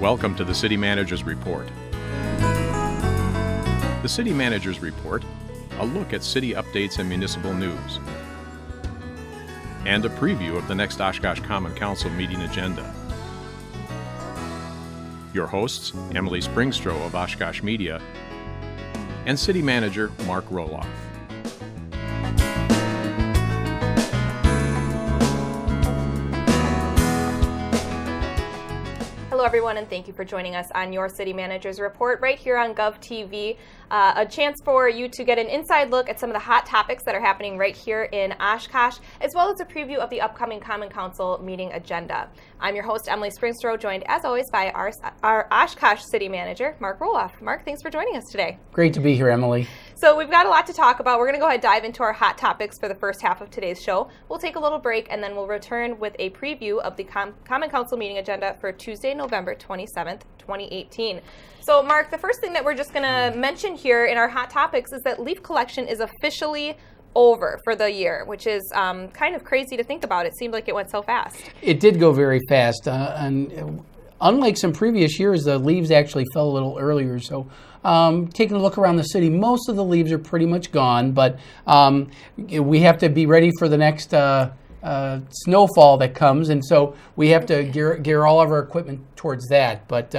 Welcome to the City Manager's Report. The City Manager's Report, a look at city updates and municipal news, and a preview of the next Oshkosh Common Council meeting agenda. Your hosts, Emily Springstrow of Oshkosh Media and City Manager Mark Roloff. Hello everyone, and thank you for joining us on your City Manager's Report right here on GovTV. A chance for you to get an inside look at some of the hot topics that are happening right here in Oshkosh, as well as a preview of the upcoming Common Council meeting agenda. I'm your host, Emily Springstrow, joined as always by our Oshkosh City Manager, Mark Roloff. Mark, thanks for joining us today. Great to be here, Emily. So we've got a lot to talk about. We're going to go ahead and dive into our hot topics for the first half of today's show. We'll take a little break, and then we'll return with a preview of the Common Council meeting agenda for Tuesday, November 27th, 2018. So, Mark, the first thing that we're just going to mention here in our hot topics is that leaf collection is officially over for the year, which is kind of crazy to think about. It seemed like it went so fast. It did go very fast, and unlike some previous years, the leaves actually fell a little earlier. So, taking a look around the city, most of the leaves are pretty much gone, but we have to be ready for the next snowfall that comes, and so we have to gear all of our equipment towards that. But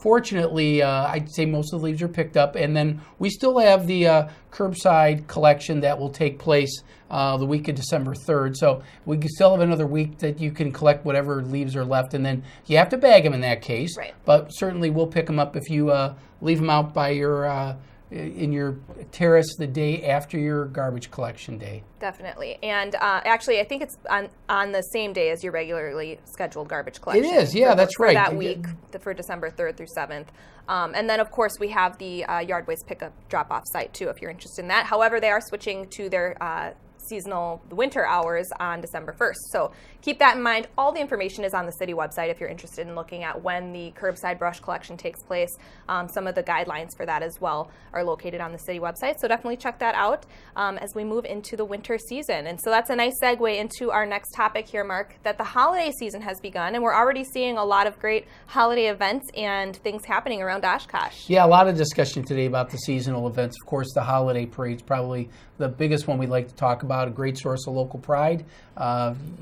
fortunately, I'd say most of the leaves are picked up, and then we still have the curbside collection that will take place the week of December 3rd. So we can still have another week that you can collect whatever leaves are left, and then you have to bag them in that case. Right. But certainly we'll pick them up if you leave them out by your in your terrace the day after your garbage collection day. Definitely. And actually, I think it's on the same day as your regularly scheduled garbage collection. It is, yeah, that's right. For that week, for December 3rd through 7th. And then, of course, we have the yard waste pickup drop-off site, too, if you're interested in that. However, they are switching to their seasonal winter hours on December 1st. So keep that in mind. All the information is on the city website if you're interested in looking at when the curbside brush collection takes place. Some of the guidelines for that as well are located on the city website. So definitely check that out as we move into the winter season. And so that's a nice segue into our next topic here, Mark, that the holiday season has begun, and we're already seeing a lot of great holiday events and things happening around Oshkosh. Yeah, a lot of discussion today about the seasonal events. Of course, the holiday parade's probably the biggest one we'd like to talk about, a great source of local pride.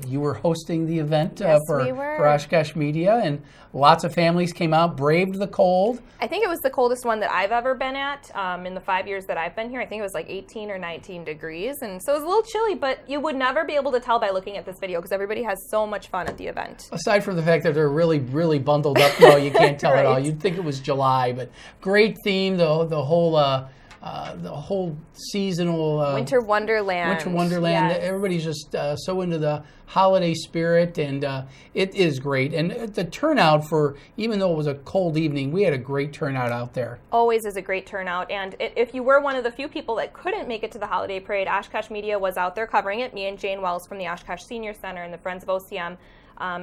You were hosting the event for Oshkosh Media, and lots of families came out, braved the cold. I think it was the coldest one that I've ever been at in the 5 years that I've been here. I think it was like 18 or 19 degrees, and so it was a little chilly, but you would never be able to tell by looking at this video because everybody has so much fun at the event. Aside from the fact that they're really, really bundled up, no, you can't tell Right. at all. You'd think it was July, but great theme, the whole seasonal Winter Wonderland. Winter Wonderland. Yes. Everybody's just so into the holiday spirit, and it is great. And the turnout for, even though it was a cold evening, we had a great turnout out there. Always is a great turnout. And if you were one of the few people that couldn't make it to the holiday parade, Oshkosh Media was out there covering it. Me and Jane Wells from the Oshkosh Senior Center and the Friends of OCM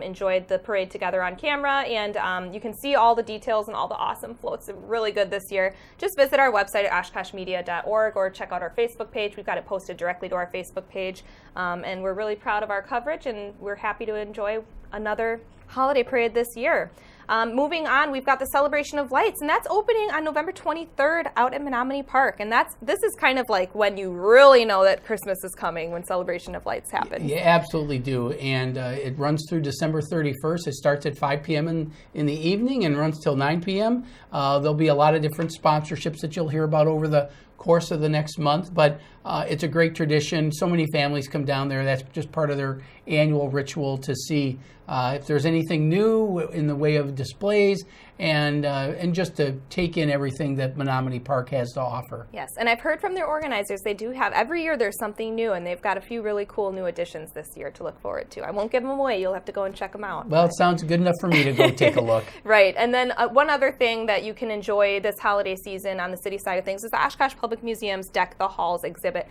enjoyed the parade together on camera, and you can see all the details and all the awesome floats. It's really good this year. Just visit our website at oshkoshmedia.org or check out our Facebook page. We've got it posted directly to our Facebook page, and we're really proud of our coverage, and we're happy to enjoy another holiday parade this year. Moving on, we've got the Celebration of Lights, and that's opening on November 23rd out at Menominee Park. And this is kind of like when you really know that Christmas is coming, when Celebration of Lights happens. You absolutely do. And it runs through December 31st. It starts at 5 p.m. in the evening and runs till 9 p.m. There'll be a lot of different sponsorships that you'll hear about over the course of the next month, but it's a great tradition. So many families come down there. That's just part of their annual ritual to see if there's anything new in the way of displays, and just to take in everything that Menominee Park has to offer. Yes, and I've heard from their organizers, they do have, every year there's something new, and they've got a few really cool new additions this year to look forward to. I won't give them away. You'll have to go and check them out. Well, it sounds good enough for me to go take a look. Right, and then one other thing that you can enjoy this holiday season on the city side of things is the Oshkosh Public Museum's Deck the Halls exhibit.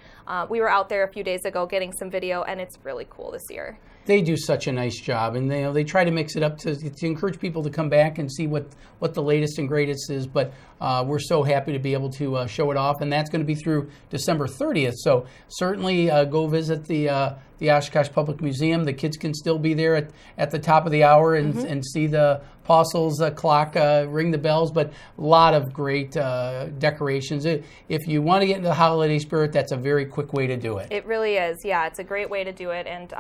We were out there a few days ago getting some video, and it's really cool this year. They do such a nice job, and they try to mix it up to encourage people to come back and see what the latest and greatest is. But we're so happy to be able to show it off, and that's going to be through December 30th. So certainly go visit the the Oshkosh Public Museum. The kids can still be there at the top of the hour and see the apostles' clock ring the bells, but a lot of great decorations. If you want to get into the holiday spirit, that's a very quick way to do it. It really is. Yeah, it's a great way to do it. And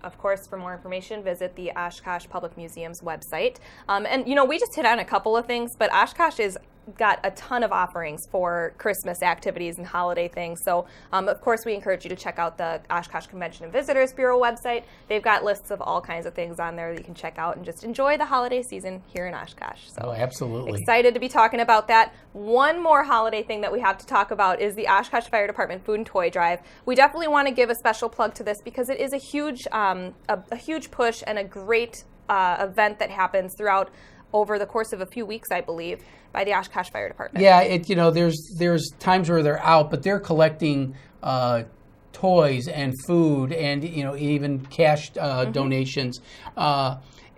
of course, for more information, visit the Oshkosh Public Museum's website. And we just hit on a couple of things, but Oshkosh is got a ton of offerings for Christmas activities and holiday things. So, of course, we encourage you to check out the Oshkosh Convention and Visitors Bureau website. They've got lists of all kinds of things on there that you can check out and just enjoy the holiday season here in Oshkosh. So, absolutely. Excited to be talking about that. One more holiday thing that we have to talk about is the Oshkosh Fire Department Food and Toy Drive. We definitely want to give a special plug to this because it is a huge push and a great event that happens throughout over the course of a few weeks, I believe, by the Oshkosh Fire Department. Yeah, there's times where they're out, but they're collecting toys and food and even cash donations.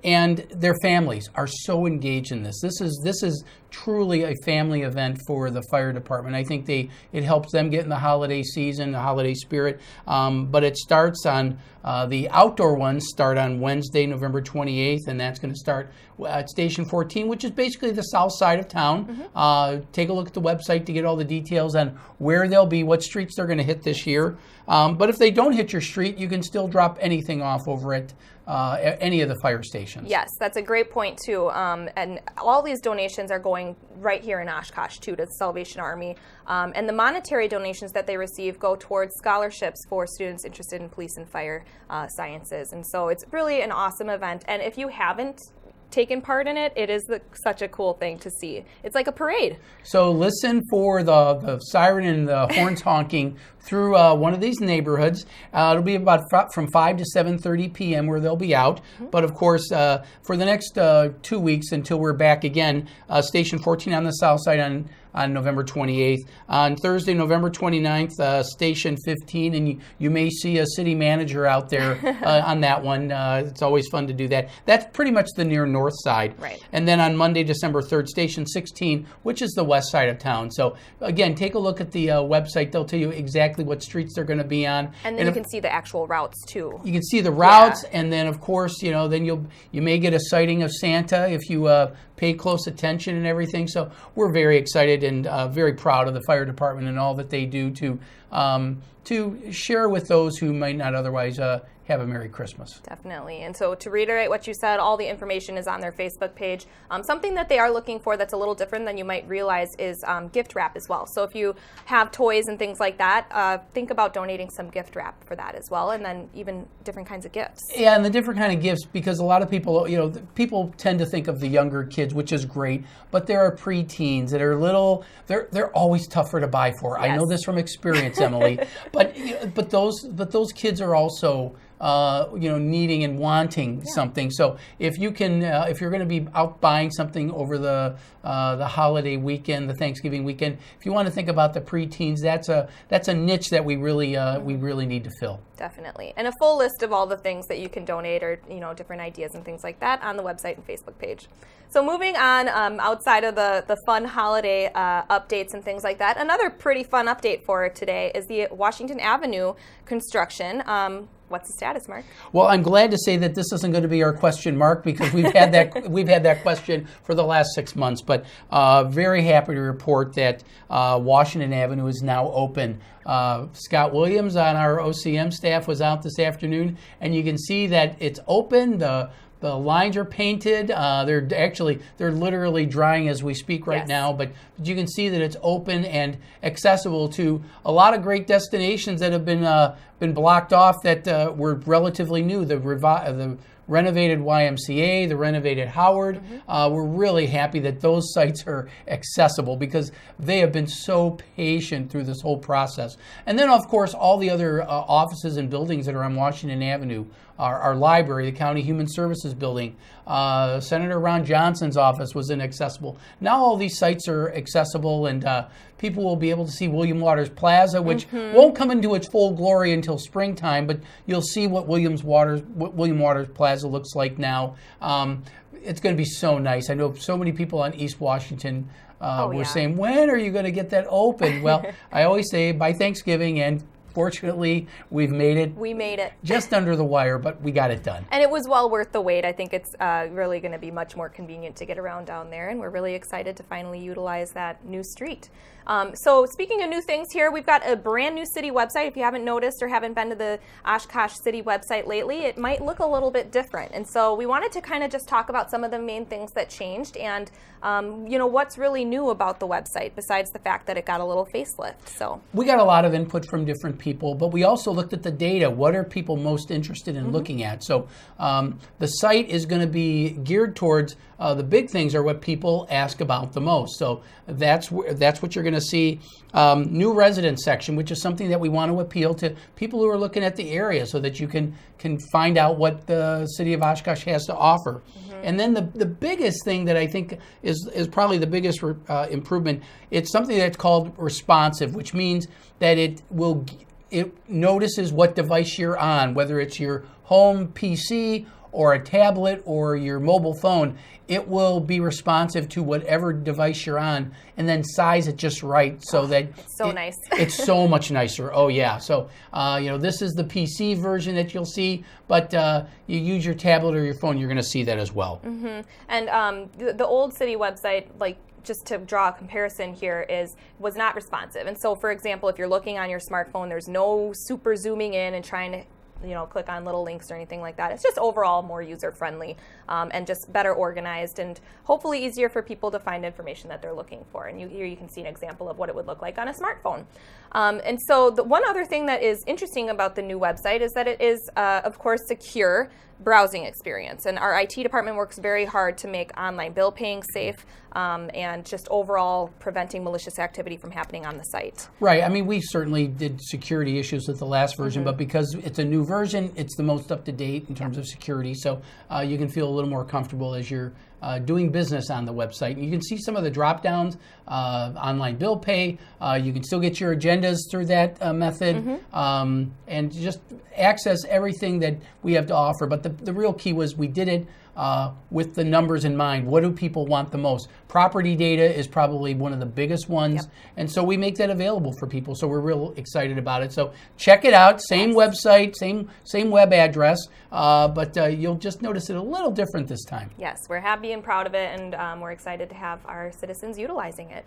And their families are so engaged in this. This is truly a family event for the fire department. I think it helps them get in the holiday season, the holiday spirit. But it starts on the outdoor ones start on Wednesday, November 28th, and that's going to start at Station 14, which is basically the south side of town. Take a look at the website to get all the details on where they'll be, what streets they're going to hit this year. But if they don't hit your street, you can still drop anything off over at any of the fire stations. Yes, that's a great point too. And all these donations are going right here in Oshkosh too to the Salvation Army. And the monetary donations that they receive go towards scholarships for students interested in police and fire sciences. And so it's really an awesome event. And if you haven't taken part in it, it is such a cool thing to see. It's like a parade. So listen for the siren and the horns honking through one of these neighborhoods. It'll be about from 5 to 7:30 p.m. where they'll be out. But of course, for the next 2 weeks until we're back again, Station 14 on the south side on November 28th. On Thursday, November 29th, Station 15, and you may see a city manager out there on that one. It's always fun to do that. That's pretty much the near north side. Right. And then on Monday, December 3rd, Station 16, which is the west side of town. So again, take a look at the website. They'll tell you exactly what streets they're going to be on. And then you can see the actual routes too. You can see the routes, and then of course, then you may get a sighting of Santa if you pay close attention and everything. So we're very excited and very proud of the fire department and all that they do to share with those who might not otherwise have a Merry Christmas. Definitely. And so to reiterate what you said, all the information is on their Facebook page. Something that they are looking for that's a little different than you might realize is gift wrap as well. So if you have toys and things like that, think about donating some gift wrap for that as well, and then even different kinds of gifts. Yeah, and the different kind of gifts, because a lot of people, people tend to think of the younger kids, which is great, but there are preteens that are little, they're always tougher to buy for. Yes. I know this from experience, Emily, but those kids are also needing and wanting something. So if you can, if you're going to be out buying something over the holiday weekend, the Thanksgiving weekend, if you want to think about the preteens, that's a niche that we really need to fill. Definitely. And a full list of all the things that you can donate or, different ideas and things like that on the website and Facebook page. So moving on, outside of the fun holiday updates and things like that, another pretty fun update for today is the Washington Avenue construction. What's the status, Mark? Well, I'm glad to say that this isn't going to be our question, Mark, because we've had that question for the last 6 months. But very happy to report that Washington Avenue is now open. Scott Williams on our OCM staff was out this afternoon, and you can see that it's open. The lines are painted. They're literally drying as we speak right now, but you can see that it's open and accessible to a lot of great destinations that have been blocked off that were relatively new. The renovated YMCA, the renovated Howard. We're really happy that those sites are accessible because they have been so patient through this whole process. And then, of course, all the other offices and buildings that are on Washington Avenue, our library, the County Human Services Building, Senator Ron Johnson's office was inaccessible. Now all these sites are accessible, and people will be able to see William Waters Plaza, which won't come into its full glory until springtime, but you'll see what William Waters Plaza looks like now. It's going to be so nice. I know so many people on East Washington were saying, when are you going to get that open? Well, I always say by Thanksgiving, and Fortunately, we've made it. We made it. Just under the wire, but we got it done. And it was well worth the wait. I think it's really going to be much more convenient to get around down there, and we're really excited to finally utilize that new street. So speaking of new things here, we've got a brand new city website. If you haven't noticed or haven't been to the Oshkosh City website lately, it might look a little bit different. And so we wanted to kind of just talk about some of the main things that changed and what's really new about the website besides the fact that it got a little facelift. So we got a lot of input from different people, but we also looked at the data. What are people most interested in looking at? So the site is going to be geared towards the big things are what people ask about the most. So that's what you're going to see. New residence section, which is something that we want to appeal to people who are looking at the area so that you can find out what the city of Oshkosh has to offer. And then the biggest thing that I think is probably the biggest improvement, it's something that's called responsive, which means that it notices what device you're on, whether it's your home PC or a tablet or your mobile phone. It will be responsive to whatever device you're on and then size it just right so that it's so nice. It's so much nicer. Oh yeah. So this is the PC version that you'll see, but you use your tablet or your phone, you're going to see that as well. And the old city website, like, just to draw a comparison here, was not responsive. And so, for example, if you're looking on your smartphone, there's no super zooming in and trying to click on little links or anything like that. It's just overall more user-friendly and just better organized and hopefully easier for people to find information that they're looking for. And here you can see an example of what it would look like on a smartphone. And so the one other thing that is interesting about the new website is that it is, of course, secure browsing experience. And our IT department works very hard to make online bill paying safe and just overall preventing malicious activity from happening on the site. Right. I mean, we certainly did security issues with the last version, but because it's a new version, it's the most up to date in terms of security. So you can feel a little more comfortable as you're doing business on the website. And you can see some of the drop downs, online bill pay. You can still get your agendas through that method and just access everything that we have to offer. But the real key was we did it with the numbers in mind. What do people want the most? Property data is probably one of the biggest ones. And so we make that available for people. So we're real excited about it. So check it out. Same website, same web address, but you'll just notice it a little different this time. Yes, we're happy and proud of it, and we're excited to have our citizens utilizing it.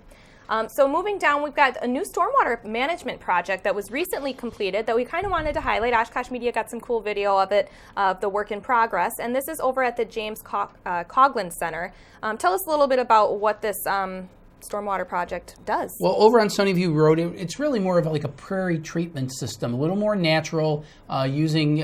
So moving down, we've got a new stormwater management project that was recently completed that we kind of wanted to highlight. Oshkosh Media got some cool video of it, of the work in progress, and this is over at the James Coughlin Center. Tell us a little bit about what this stormwater project does. Well, over on Sunnyview Road, it's really more of like a prairie treatment system, a little more natural, using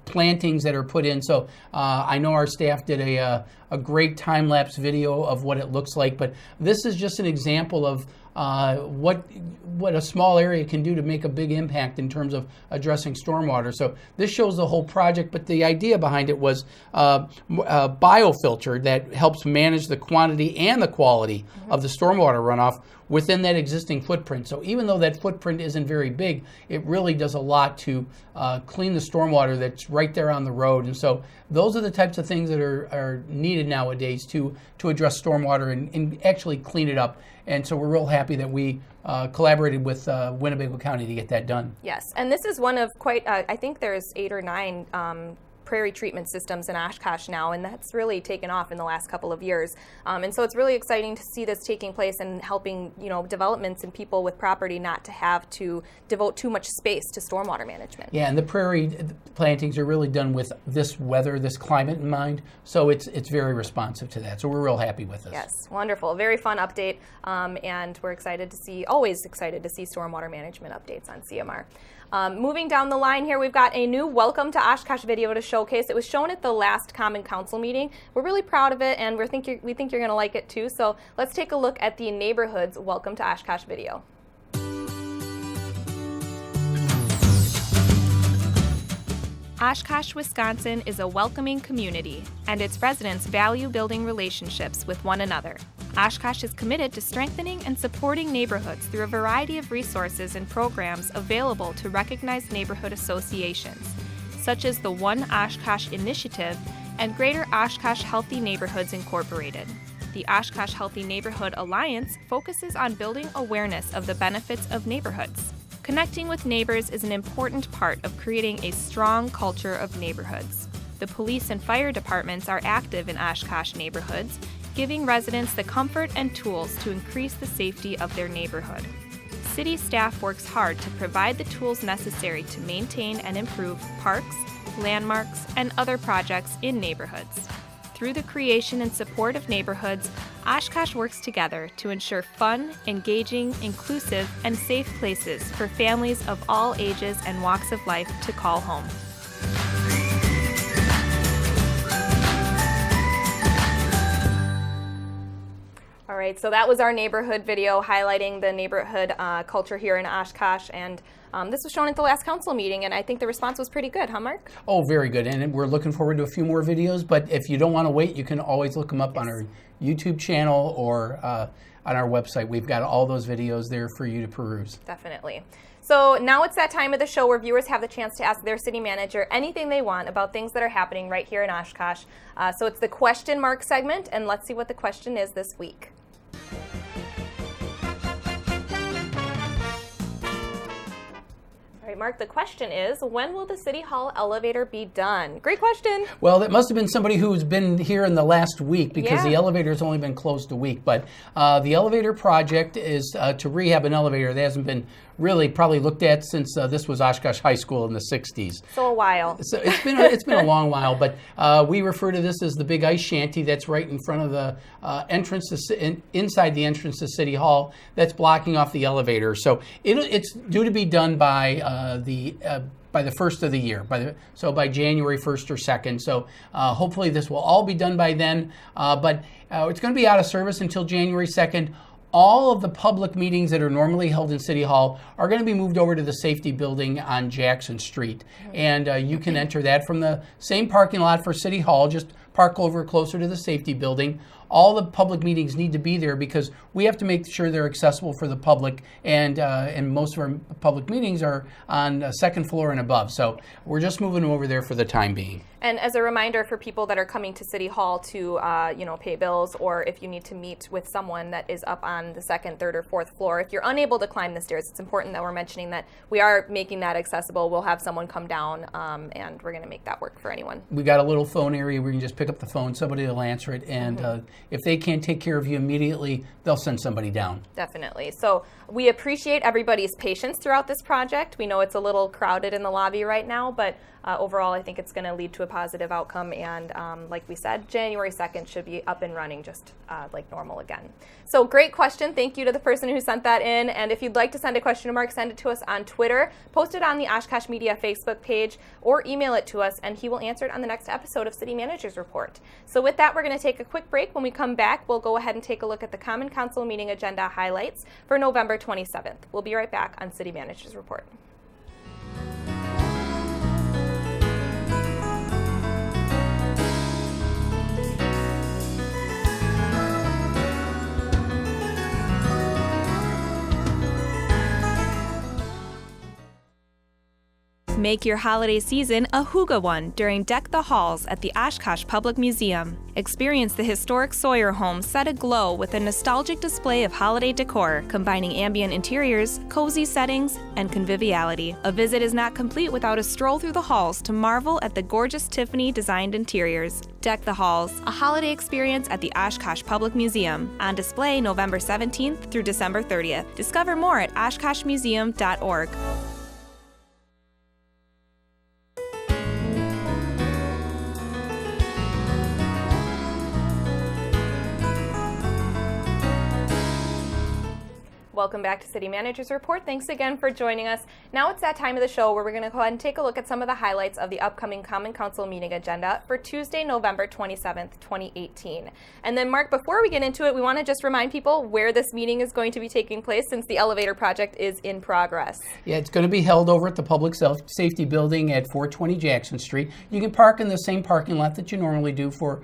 plantings that are put in. So I know our staff did a great time-lapse video of what it looks like, but this is just an example of what a small area can do to make a big impact in terms of addressing stormwater. So this shows the whole project, but the idea behind it was a biofilter that helps manage the quantity and the quality of the stormwater runoff within that existing footprint. So even though that footprint isn't very big, it really does a lot to clean the stormwater that's right there on the road. And so those are the types of things that are needed nowadays to address stormwater and actually clean it up. And so we're real happy that we collaborated with Winnebago County to get that done. Yes, and this is one of quite, I think there's 8 or 9 prairie treatment systems in Oshkosh now, and that's really taken off in the last couple of years. And so it's really exciting to see this taking place and helping, developments and people with property not to have to devote too much space to stormwater management. Yeah, and the prairie plantings are really done with this weather, this climate in mind, so it's very responsive to that. So we're real happy with this. Yes, wonderful. Very fun update, and we're always excited to see stormwater management updates on CMR. Moving down the line here, we've got a new Welcome to Oshkosh video to showcase. It was shown at the last Common Council meeting. We're really proud of it, and we think you're going to like it too. So let's take a look at the neighborhood's Welcome to Oshkosh video. Oshkosh, Wisconsin is a welcoming community, and its residents value building relationships with one another. Oshkosh is committed to strengthening and supporting neighborhoods through a variety of resources and programs available to recognized neighborhood associations, such as the One Oshkosh Initiative and Greater Oshkosh Healthy Neighborhoods Incorporated. The Oshkosh Healthy Neighborhood Alliance focuses on building awareness of the benefits of neighborhoods. Connecting with neighbors is an important part of creating a strong culture of neighborhoods. The police and fire departments are active in Oshkosh neighborhoods, giving residents the comfort and tools to increase the safety of their neighborhood. City staff works hard to provide the tools necessary to maintain and improve parks, landmarks, and other projects in neighborhoods. Through the creation and support of neighborhoods, Oshkosh works together to ensure fun, engaging, inclusive, and safe places for families of all ages and walks of life to call home. All right, so that was our neighborhood video highlighting the neighborhood culture here in Oshkosh, and this was shown at the last council meeting, and I think the response was pretty good, huh, Mark? Oh, very good, and we're looking forward to a few more videos, but if you don't want to wait, you can always look them up on our YouTube channel or on our website. We've got all those videos there for you to peruse. Definitely. So now it's that time of the show where viewers have the chance to ask their city manager anything they want about things that are happening right here in Oshkosh. So it's the question mark segment, and let's see what the question is this week. All right, Mark, the question is, when will the City Hall elevator be done? Great question. Well, that must have been somebody who's been here in the last week because the elevator's only been closed a week. But the elevator project is to rehab an elevator that hasn't been really probably looked at since this was Oshkosh High School in the 60s. So a while. So it's been a long while, but we refer to this as the big ice shanty that's right in front of the entrance, inside the entrance to City Hall, that's blocking off the elevator. So it's due to be done by the first of the year, by January 1st or 2nd. So hopefully this will all be done by then, but it's going to be out of service until January 2nd. All of the public meetings that are normally held in City Hall are going to be moved over to the safety building on Jackson Street. And you can enter that from the same parking lot for City Hall, just park over closer to the safety building. All the public meetings need to be there because we have to make sure they're accessible for the public, and most of our public meetings are on the second floor and above. So we're just moving over there for the time being. And as a reminder for people that are coming to City Hall to pay bills, or if you need to meet with someone that is up on the second, third, or fourth floor, if you're unable to climb the stairs, it's important that we're mentioning that we are making that accessible. We'll have someone come down, and we're going to make that work for anyone. We got a little phone area where you can just pick up the phone, somebody will answer it, and if they can't take care of you immediately, they'll send somebody down. Definitely. So we appreciate everybody's patience throughout this project. We know it's a little crowded in the lobby right now, but overall I think it's going to lead to a positive outcome, and like we said, January 2nd should be up and running just like normal again. So great question. Thank you to the person who sent that in, and if you'd like to send a question to Mark, send it to us on Twitter, post it on the Oshkosh Media Facebook page, or email it to us, and he will answer it on the next episode of City Manager's Report. So with that, we're going to take a quick break. When we come back, we'll go ahead and take a look at the Common Council meeting agenda highlights for November 27th. We'll be right back on City Manager's Report. Make your holiday season a hygge one during Deck the Halls at the Oshkosh Public Museum. Experience the historic Sawyer home set aglow with a nostalgic display of holiday decor, combining ambient interiors, cozy settings, and conviviality. A visit is not complete without a stroll through the halls to marvel at the gorgeous Tiffany-designed interiors. Deck the Halls, a holiday experience at the Oshkosh Public Museum. On display November 17th through December 30th. Discover more at oshkoshmuseum.org. Welcome back to City Manager's Report. Thanks again for joining us. Now it's that time of the show where we're going to go ahead and take a look at some of the highlights of the upcoming Common Council meeting agenda for Tuesday, November 27th, 2018. And then, Mark, before we get into it, we want to just remind people where this meeting is going to be taking place since the elevator project is in progress. Yeah, it's going to be held over at the Public Safety Building at 420 Jackson Street. You can park in the same parking lot that you normally do for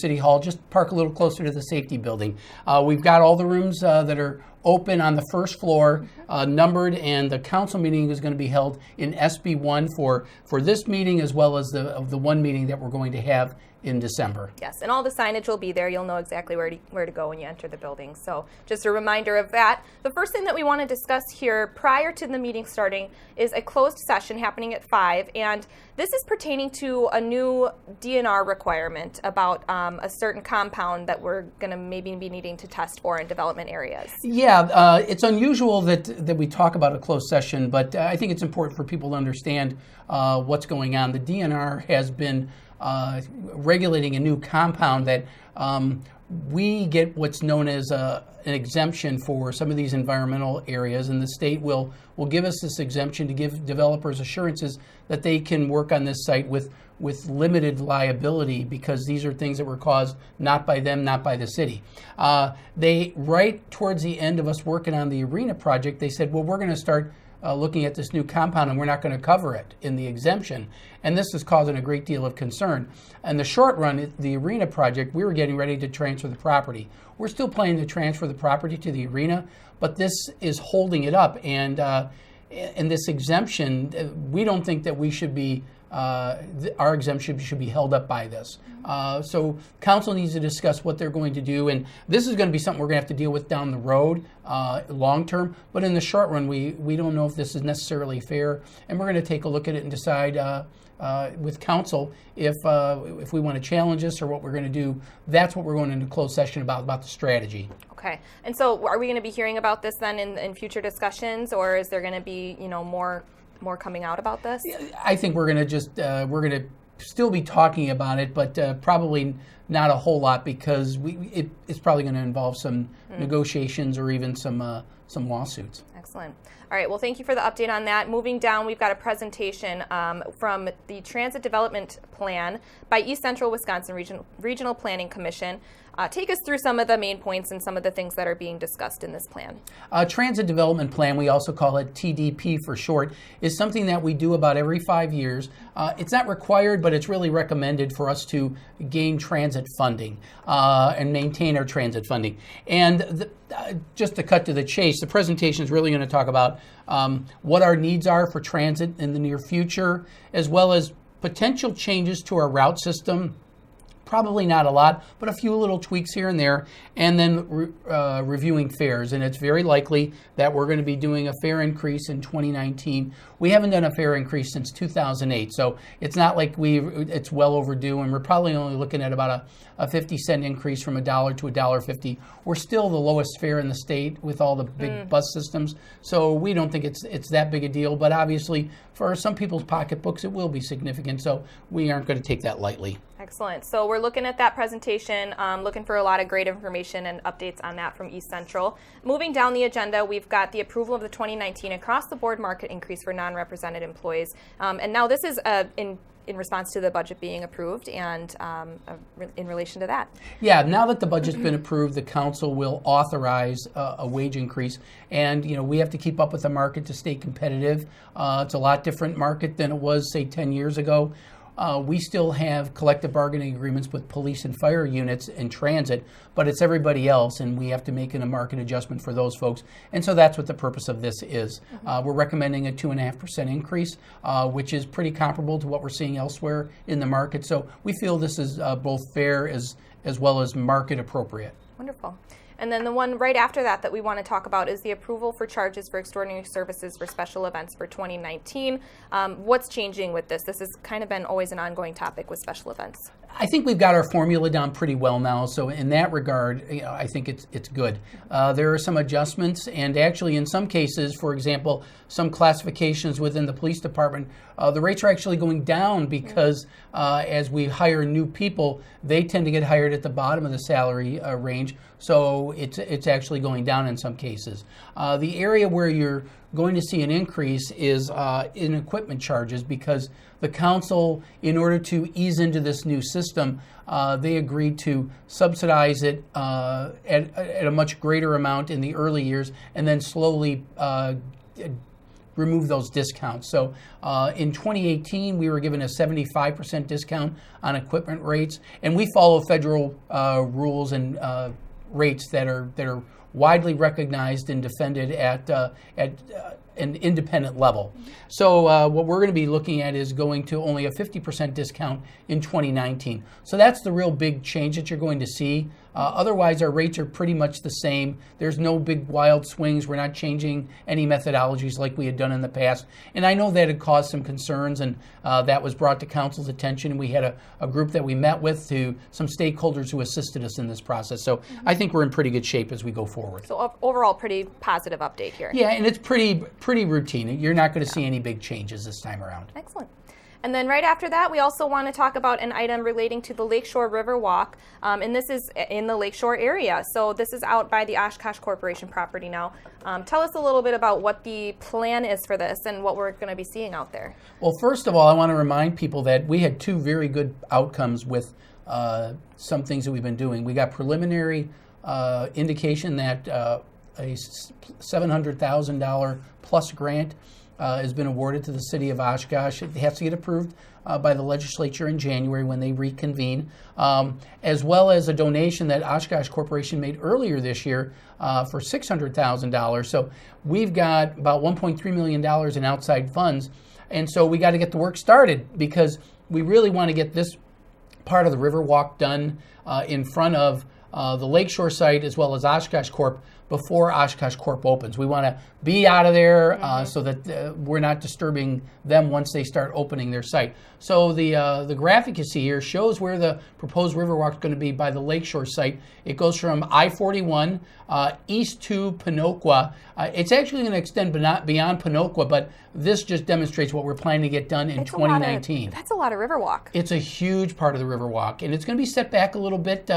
City Hall. Just park a little closer to the safety building. We've got all the rooms that are open on the first floor, numbered, and the council meeting is going to be held in SB1 for this meeting, as well as the one meeting that we're going to have in December. Yes, and all the signage will be there. You'll know exactly where to go when you enter the building. So just a reminder of that. The first thing that we want to discuss here prior to the meeting starting is a closed session happening at 5, and this is pertaining to a new DNR requirement about a certain compound that we're going to maybe be needing to test for in development areas. Yeah, it's unusual that we talk about a closed session, but I think it's important for people to understand what's going on. The DNR has been regulating a new compound that we get what's known as an exemption for some of these environmental areas, and the state will give us this exemption to give developers assurances that they can work on this site with limited liability, because these are things that were caused not by them, not by the city. They, right towards the end of us working on the arena project, they said, well, we're going to start looking at this new compound, and we're not going to cover it in the exemption. And this is causing a great deal of concern. In the short run, the arena project, we were getting ready to transfer the property. We're still planning to transfer the property to the arena, but this is holding it up. And this exemption, we don't think that we should be, our exemption should be held up by this. So council needs to discuss what they're going to do, and this is going to be something we're going to have to deal with down the road, long term. But in the short run, we don't know if this is necessarily fair, and we're going to take a look at it and decide with council if we want to challenge this or what we're going to do. That's what we're going into closed session about the strategy. Okay, and so are we going to be hearing about this then in future discussions, or is there going to be more coming out about this? I think we're going to we're going to still be talking about it, but probably not a whole lot, because it's probably going to involve some negotiations or even some lawsuits. Excellent. All right, well, thank you for the update on that. Moving down, we've got a presentation from the Transit Development Plan by East Central Wisconsin Regional Planning Commission. Take us through some of the main points and some of the things that are being discussed in this plan. Transit Development Plan, we also call it TDP for short, is something that we do about every 5 years. It's not required, but it's really recommended for us to gain transit funding and maintain our transit funding. And just to cut to the chase, the presentation is really going to talk about what our needs are for transit in the near future, as well as potential changes to our route system. Probably not a lot, but a few little tweaks here and there, and then reviewing fares. And it's very likely that we're going to be doing a fare increase in 2019. We haven't done a fare increase since 2008, so it's not like it's well overdue, and we're probably only looking at about a 50-cent increase from $1 to $1.50. We're still the lowest fare in the state with all the big bus systems, so we don't think it's that big a deal, but obviously for some people's pocketbooks it will be significant, so we aren't going to take that lightly. Excellent. So we're looking at that presentation, looking for a lot of great information and updates on that from East Central. Moving down the agenda, we've got the approval of the 2019 across-the-board market increase for non-represented employees. And now this is in response to the budget being approved and in relation to that. Yeah, now that the budget's been approved, the council will authorize a wage increase. And, we have to keep up with the market to stay competitive. It's a lot different market than it was, say, 10 years ago. We still have collective bargaining agreements with police and fire units in transit, but it's everybody else, and we have to make a market adjustment for those folks. And so that's what the purpose of this is. We're recommending a 2.5% increase, which is pretty comparable to what we're seeing elsewhere in the market. So we feel this is both fair as well as market appropriate. Wonderful. And then the one right after that we want to talk about is the approval for charges for extraordinary services for special events for 2019. What's changing with this? This has kind of been always an ongoing topic with special events. I think we've got our formula down pretty well now, so in that regard, I think it's good. There are some adjustments, and actually in some cases, for example, some classifications within the police department, the rates are actually going down because as we hire new people, they tend to get hired at the bottom of the salary range, so it's actually going down in some cases. The area where you're going to see an increase is in equipment charges, because the council, in order to ease into this new system, they agreed to subsidize it at a much greater amount in the early years and then slowly remove those discounts. So in 2018, we were given a 75% discount on equipment rates, and we follow federal rules and rates that are widely recognized and defended at an independent level. So what we're going to be looking at is going to only a 50% discount in 2019. So that's the real big change that you're going to see. Otherwise, our rates are pretty much the same. There's no big wild swings. We're not changing any methodologies like we had done in the past. And I know that had caused some concerns, and that was brought to council's attention. We had a group that we met with, to some stakeholders who assisted us in this process. So I think we're in pretty good shape as we go forward. So overall, pretty positive update here. Yeah, and it's pretty routine. You're not going to see any big changes this time around. Excellent. And then right after that, we also want to talk about an item relating to the Lakeshore Riverwalk, and this is in the Lakeshore area. So this is out by the Oshkosh Corporation property now. Tell us a little bit about what the plan is for this and what we're going to be seeing out there. Well, first of all, I want to remind people that we had 2 very good outcomes with some things that we've been doing. We got preliminary indication that a $700,000 plus grant has been awarded to the city of Oshkosh. It has to get approved by the legislature in January when they reconvene, as well as a donation that Oshkosh Corporation made earlier this year for $600,000. So we've got about $1.3 million in outside funds, and so we got to get the work started because we really want to get this part of the Riverwalk done in front of the Lakeshore site as well as Oshkosh Corp before Oshkosh Corp opens. We want to be out of there so that we're not disturbing them once they start opening their site. So the graphic you see here shows where the proposed Riverwalk is going to be by the Lakeshore site. It goes from I-41 east to Panoqua. It's actually going to extend beyond Panoqua, but this just demonstrates what we're planning to get done in 2019. That's a lot of Riverwalk. It's a huge part of the Riverwalk, and it's going to be set back a little bit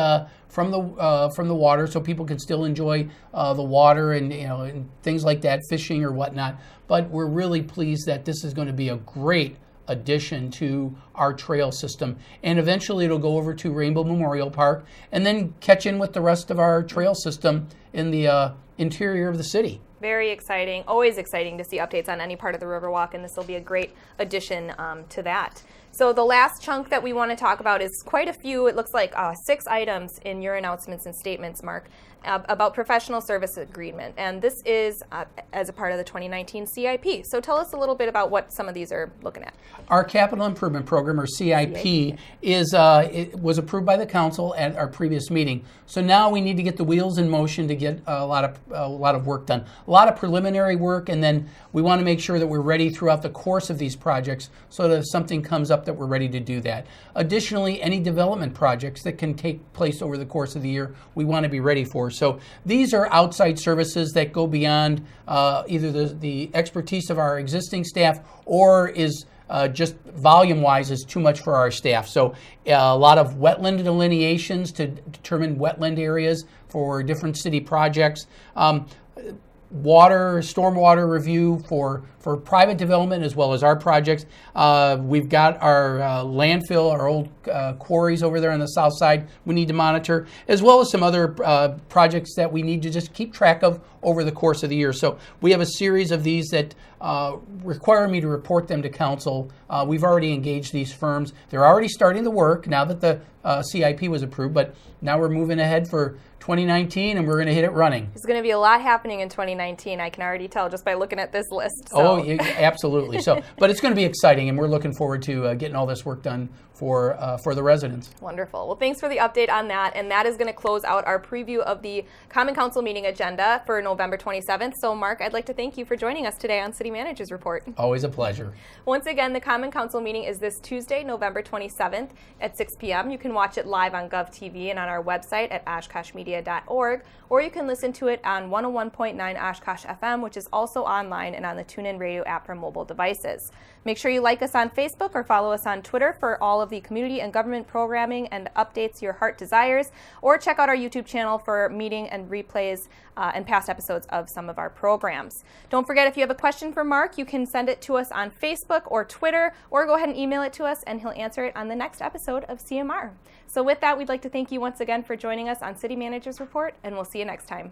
from the water, so people can still enjoy the water and and things like that, fishing or whatnot. But we're really pleased that this is going to be a great addition to our trail system, and eventually it'll go over to Rainbow Memorial Park and then catch in with the rest of our trail system in the interior of the city. Very exciting. Always exciting to see updates on any part of the Riverwalk, and this will be a great addition to that. So the last chunk that we want to talk about is quite a few. It looks like 6 items in your announcements and statements, Mark, about professional service agreement. And this is as a part of the 2019 CIP. So tell us a little bit about what some of these are looking at. Our Capital Improvement Program, or CIP, it was approved by the council at our previous meeting. So now we need to get the wheels in motion to get a lot of work done. A lot of preliminary work, and then we want to make sure that we're ready throughout the course of these projects so that if something comes up that we're ready to do that. Additionally, any development projects that can take place over the course of the year, we want to be ready for. So these are outside services that go beyond either the expertise of our existing staff or is just volume-wise is too much for our staff. So a lot of wetland delineations to determine wetland areas for different city projects. Stormwater review for private development as well as our projects. We've got our landfill, our old quarries over there on the south side we need to monitor, as well as some other projects that we need to just keep track of over the course of the year. So we have a series of these that require me to report them to council. We've already engaged these firms. They're already starting the work now that the CIP was approved, but now we're moving ahead for 2019 and we're going to hit it running. There's going to be a lot happening in 2019. I can already tell just by looking at this list. So. Oh, yeah, absolutely. So, but it's going to be exciting, and we're looking forward to getting all this work done for the residents. Wonderful. Well, thanks for the update on that, and that is going to close out our preview of the Common Council meeting agenda for November 27th. So, Mark, I'd like to thank you for joining us today on City Manager's Report. Always a pleasure. Once again, the Common Council meeting is this Tuesday, November 27th at 6 p.m. You can watch it live on GovTV and on our website at oshkoshmedia.org, or you can listen to it on 101.9 Oshkosh FM, which is also online and on the TuneIn Radio app for mobile devices. Make sure you like us on Facebook or follow us on Twitter for all of the community and government programming and updates your heart desires, or check out our YouTube channel for meeting and replays and past episodes of some of our programs. Don't forget, if you have a question for Mark, you can send it to us on Facebook or Twitter, or go ahead and email it to us and he'll answer it on the next episode of CMR. So with that, we'd like to thank you once again for joining us on City Manager's Report, and we'll see you next time.